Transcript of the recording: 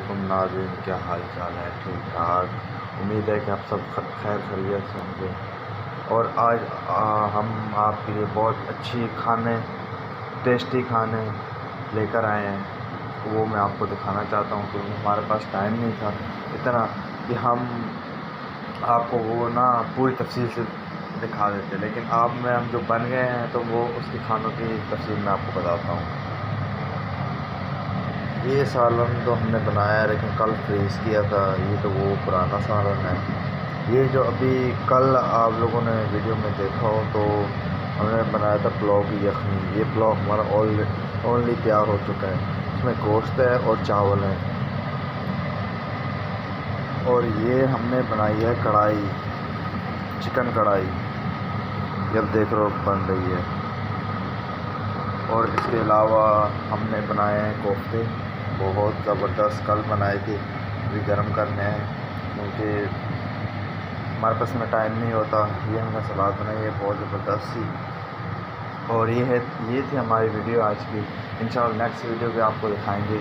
वालेकुम नाज़रीन, क्या हाल चाल है? ठीक ठाक। उम्मीद है कि आप सब खैर खैरियत से होंगे। और आज हम आपके लिए बहुत अच्छी टेस्टी खाने लेकर आए हैं। वो मैं आपको दिखाना चाहता हूँ क्योंकि हमारे पास टाइम नहीं था इतना कि हम आपको वो ना पूरी तफसील से दिखा देते, लेकिन अब में हम जो बन गए हैं तो वो उसकी खानों की तफसील मैं आपको बताता हूँ। ये सालन तो हमने बनाया है लेकिन कल फ्रीज़ किया था। ये तो वो पुराना सालन है। ये जो अभी कल आप लोगों ने वीडियो में देखा हो तो हमने बनाया था पुलाव की यखनी। ये पुलाव हमारा ऑनली तैयार हो चुका है। इसमें गोश्त है और चावल है। और ये हमने बनाई है कढ़ाई, चिकन कढ़ाई, जब देख रहे हो बन रही है। और इसके अलावा हमने बनाए हैं कोफ्ते, बहुत ज़बरदस्त। कल बनाए थे, अभी गर्म करने हैं क्योंकि हमारे पास में टाइम नहीं होता। ये हमने सलाद बनाई है बहुत ज़बरदस्त सी। और ये थी हमारी वीडियो आज की। इंशाल्लाह नेक्स्ट वीडियो भी आपको दिखाएंगे।